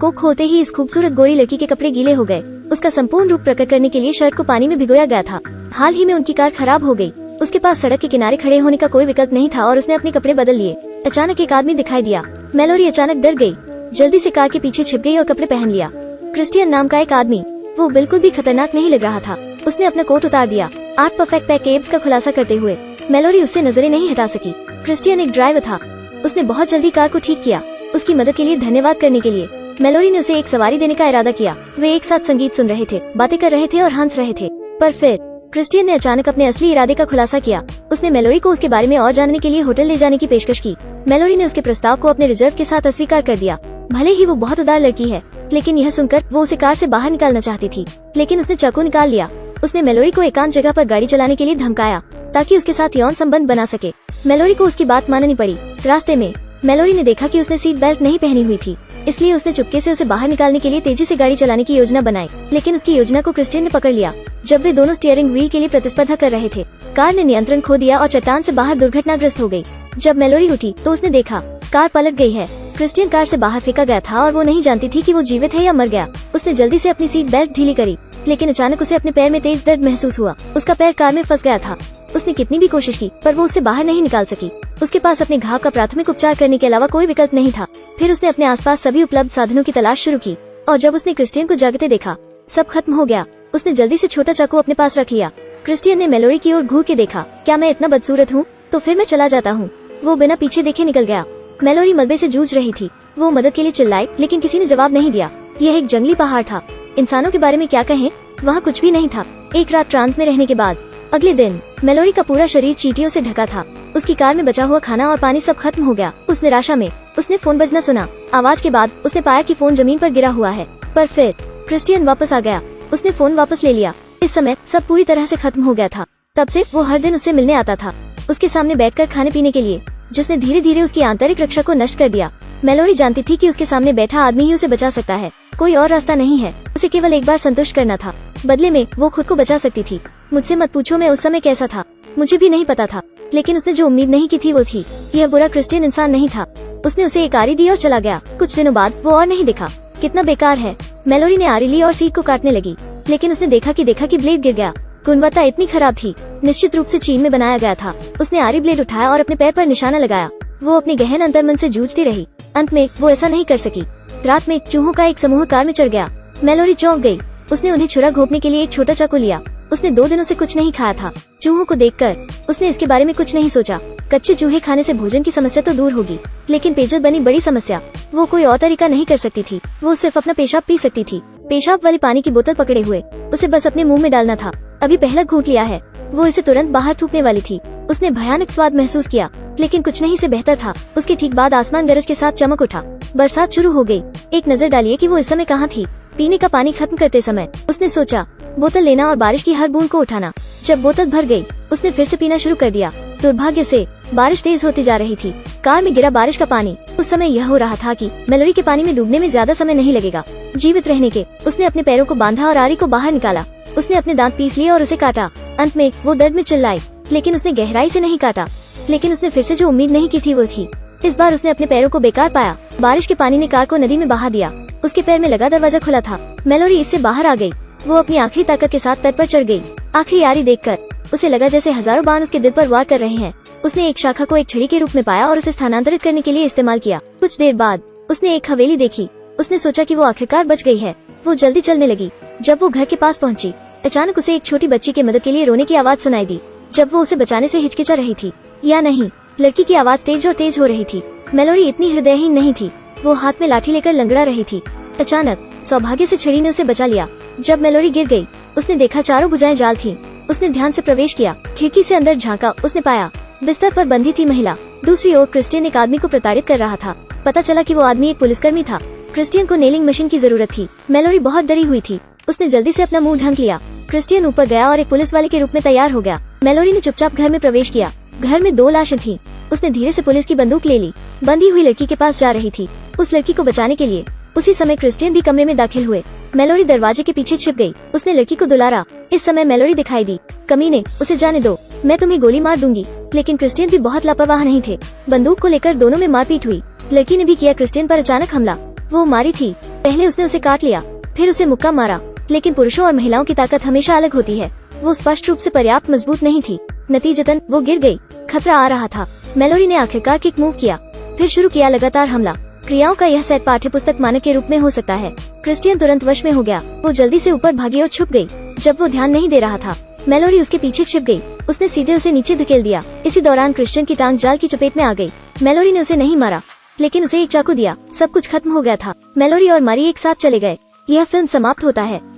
Coke खोलते ही इस खूबसूरत गोरी लड़की के कपड़े गीले हो गए। उसका संपूर्ण रूप प्रकट करने के लिए शर्ट को पानी में भिगोया गया था। हाल ही में उनकी कार खराब हो गई। उसके पास सड़क के किनारे खड़े होने का कोई विकल्प नहीं था और उसने अपने कपड़े बदल लिए। अचानक एक आदमी दिखाई दिया। मेलोरी अचानक डर गई, जल्दी से कार के पीछे छिप गई और कपड़े पहन लिया। क्रिस्टियन नाम का एक आदमी, वो बिल्कुल भी खतरनाक नहीं लग रहा था। उसने अपना कोट उतार दिया। 8 परफेक्ट पैक एब्स का खुलासा करते हुए मेलोरी उससे नजरें नहीं हटा सकी। क्रिस्टियन एक ड्राइवर था। उसने बहुत जल्दी कार को ठीक किया। उसकी मदद के लिए धन्यवाद करने के लिए मेलोरी ने उसे एक सवारी देने का इरादा किया। वे एक साथ संगीत सुन रहे थे, बातें कर रहे थे और हंस रहे थे। पर फिर क्रिस्टियन ने अचानक अपने असली इरादे का खुलासा किया। उसने मेलोरी को उसके बारे में और जानने के लिए होटल ले जाने की पेशकश की। मेलोरी ने उसके प्रस्ताव को अपने रिजर्व के साथ अस्वीकार कर दिया। भले ही वो बहुत उदार लड़की है, लेकिन यह सुनकर वो उसे कार से बाहर निकालना चाहती थी, लेकिन उसने चाकू निकाल लिया। उसने मेलोरी को एकांत जगह पर गाड़ी चलाने के लिए धमकाया ताकि उसके साथ यौन संबंध बना सके। मेलोरी को उसकी बात माननी पड़ी। रास्ते में मेलोरी ने देखा कि उसने सीट बेल्ट नहीं पहनी हुई थी, इसलिए उसने चुपके से उसे बाहर निकालने के लिए तेजी से गाड़ी चलाने की योजना बनाई। लेकिन उसकी योजना को क्रिस्टियन ने पकड़ लिया। जब वे दोनों स्टीयरिंग व्हील के लिए प्रतिस्पर्धा कर रहे थे, कार ने नियंत्रण खो दिया और चट्टान से बाहर दुर्घटनाग्रस्त हो गई। जब मेलोरी उठी तो उसने देखा कार पलट गई है। क्रिस्टियन कार से बाहर फेंका गया था और वो नहीं जानती थी कि वो जीवित है या मर गया। उसने जल्दी से अपनी सीट बेल्ट ढीली करी, लेकिन अचानक उसे अपने पैर में तेज दर्द महसूस हुआ। उसका पैर कार में फंस गया था। उसने कितनी भी कोशिश की, पर वो उससे बाहर नहीं निकाल सकी। उसके पास अपने घाव का प्राथमिक उपचार करने के अलावा कोई विकल्प नहीं था। फिर उसने अपने आसपास सभी उपलब्ध साधनों की तलाश शुरू की, और जब उसने क्रिस्टियन को जागते देखा, सब खत्म हो गया। उसने जल्दी से छोटा चाकू अपने पास रख लिया। क्रिस्टियन ने मेलोरी की ओर घूर के देखा। क्या मैं इतना बदसूरत हूँ? तो फिर मैं चला जाता हूँ। वो बिना पीछे देखे निकल गया। मेलोरी मलबे से जूझ रही थी। वो मदद के लिए चिल्लाई, लेकिन किसी ने जवाब नहीं दिया। यह एक जंगली पहाड़ था। इंसानों के बारे में क्या कहें, वहाँ कुछ भी नहीं था। एक रात ट्रांस में रहने के बाद अगले दिन मेलोरी का पूरा शरीर चींटियों से ढका था। उसकी कार में बचा हुआ खाना और पानी सब खत्म हो गया। उस निराशा में उसने फोन बजना सुना। आवाज के बाद उसने पाया कि फोन जमीन पर गिरा हुआ है। पर फिर क्रिस्टियन वापस आ गया। उसने फोन वापस ले लिया। इस समय सब पूरी तरह से खत्म हो गया था। तब से वो हर दिन उससे मिलने आता था, उसके सामने बैठकर खाने पीने के लिए, जिसने धीरे धीरे उसकी आंतरिक रक्षा को नष्ट कर दिया। मेलोरी जानती थी कि उसके सामने बैठा आदमी ही उसे बचा सकता है। कोई और रास्ता नहीं है। उसे केवल एक बार संतुष्ट करना था। बदले में वो खुद को बचा सकती थी। मुझसे मत पूछो मैं उस समय कैसा था, मुझे भी नहीं पता था, लेकिन उसने जो उम्मीद नहीं की थी वो थी। यह बुरा क्रिस्टियन इंसान नहीं था। उसने उसे एक आरी दी और चला गया। कुछ दिनों बाद वो और नहीं दिखा। कितना बेकार है। मेलोरी ने आरी ली और सीट को काटने लगी, लेकिन उसने देखा कि ब्लेड गिर गया। गुणवत्ता इतनी खराब थी, निश्चित रूप से चीन में बनाया गया था। उसने आरी ब्लेड उठाया और अपने पैर पर निशाना लगाया। वो अपने गहन अंतर्मन से जूझती रही। अंत में वो ऐसा नहीं कर सकी। रात में चूहों का एक समूह कार में चढ़ गया। मेलोरी चौंक गई। उसने उन्हें छुरा घोंपने के लिए एक छोटा चाकू लिया। उसने 2 दिनों से कुछ नहीं खाया था। चूहों को देखकर उसने इसके बारे में कुछ नहीं सोचा। कच्चे चूहे खाने से भोजन की समस्या तो दूर होगी, लेकिन पेयजल बनी बड़ी समस्या। वो कोई और तरीका नहीं कर सकती थी। वो सिर्फ अपना पेशाब पी सकती थी। पेशाब वाली पानी की बोतल पकड़े हुए उसे बस अपने मुंह में डालना था। अभी पहला घूंट लिया है। वो इसे तुरंत बाहर थूकने वाली थी। उसने भयानक स्वाद महसूस किया, लेकिन कुछ नहीं से बेहतर था। उसके ठीक बाद आसमान गरज के साथ चमक उठा। बरसात शुरू हो गई। एक नजर डालिए कि वो इस समय कहाँ थी। पीने का पानी खत्म करते समय उसने सोचा बोतल लेना और बारिश की हर बूंद को उठाना। जब बोतल भर गई, उसने फिर से पीना शुरू कर दिया। दुर्भाग्य से बारिश तेज होती जा रही थी। कार में गिरा बारिश का पानी। उस समय यह हो रहा था कि मेलोरी के पानी में डूबने में ज्यादा समय नहीं लगेगा। जीवित रहने के उसने अपने पैरों को बांधा और आरी को बाहर निकाला। उसने अपने दांत पीस लिए और उसे काटा। अंत में वो दर्द में चिल्लाई, लेकिन उसने गहराई से नहीं काटा। लेकिन उसने फिर से जो उम्मीद नहीं की थी वो थी। इस बार उसने अपने पैरों को बेकार पाया। बारिश के पानी ने कार को नदी में बहा दिया। उसके पैर में लगा दरवाजा खुला था। मेलोरी इससे बाहर आ गई। वो अपनी आखिरी ताकत के साथ तट पर चढ़ गई। आखिरी आरी देखकर उसे लगा जैसे हजारों बाण उसके दिल पर वार कर रहे हैं। उसने एक शाखा को एक छड़ी के रूप में पाया और उसे स्थानांतरित करने के लिए इस्तेमाल किया। कुछ देर बाद उसने एक हवेली देखी। उसने सोचा कि वो आखिरकार बच गई है। वो जल्दी चलने लगी। जब वो घर के पास पहुंची, अचानक उसे एक छोटी बच्ची की मदद के लिए रोने की आवाज सुनाई दी। जब वो उसे बचाने से हिचकिचा रही थी या नहीं, लड़की की आवाज तेज और तेज हो रही थी। मेलोरी इतनी हृदयहीन नहीं थी। वो हाथ में लाठी लेकर लंगड़ा रही थी। अचानक सौभाग्य से छड़ी ने उसे बचा लिया। जब मेलोरी गिर गई, उसने देखा चारों भुजाएं जाल थीं। उसने ध्यान से प्रवेश किया। खिड़की से अंदर झांका। उसने पाया बिस्तर पर बंधी थी महिला। दूसरी ओर क्रिस्टियन एक आदमी को प्रताड़ित कर रहा था। पता चला कि वो आदमी एक पुलिसकर्मी था। क्रिस्टियन को नेलिंग मशीन की जरूरत थी। मेलोरी बहुत डरी हुई थी। उसने जल्दी से अपना मुंह ढक लिया। क्रिस्टियन ऊपर गया और एक पुलिस वाले के रूप में तैयार हो गया। मेलोरी ने चुपचाप घर में प्रवेश किया। घर में 2 लाशें थीं। उसने धीरे से पुलिस की बंदूक ले ली। बंधी हुई लड़की के पास जा रही थी, उस लड़की को बचाने के लिए। उसी समय क्रिस्टियन भी कमरे में दाखिल हुए। मेलोरी दरवाजे के पीछे छिप गई। उसने लड़की को दुलारा। इस समय मेलोरी दिखाई दी। कमीने, उसे जाने दो, मैं तुम्हें गोली मार दूंगी। लेकिन क्रिस्टियन भी बहुत लापरवाह नहीं थे। बंदूक को लेकर दोनों में मारपीट हुई। लड़की ने भी किया क्रिस्टियन पर अचानक हमला। वो मारी थी। पहले उसने उसे काट लिया, फिर उसे मुक्का मारा। लेकिन पुरुषों और महिलाओं की ताकत हमेशा अलग होती है। वो स्पष्ट रूप से पर्याप्त मजबूत नहीं थी। नतीजतन वो गिर गई। खतरा आ रहा था। मैलोरी ने आखिरकार किक मूव किया, फिर शुरू किया लगातार हमला। क्रियाओं का यह सेट पाठ्यपुस्तक मानक के रूप में हो सकता है। क्रिस्टियन तुरंत वश में हो गया। वो जल्दी से ऊपर भागी और छुप गई। जब वो ध्यान नहीं दे रहा था, मैलोरी उसके पीछे छिप गई। उसने सीधे उसे नीचे धकेल दिया। इसी दौरान क्रिश्चियन की टांग जाल की चपेट में आ गई। मैलोरी ने उसे नहीं मारा, लेकिन उसे एक चाकू दिया। सब कुछ खत्म हो गया था। मैलोरी और मारी एक साथ चले गए। यह फिल्म समाप्त होता है।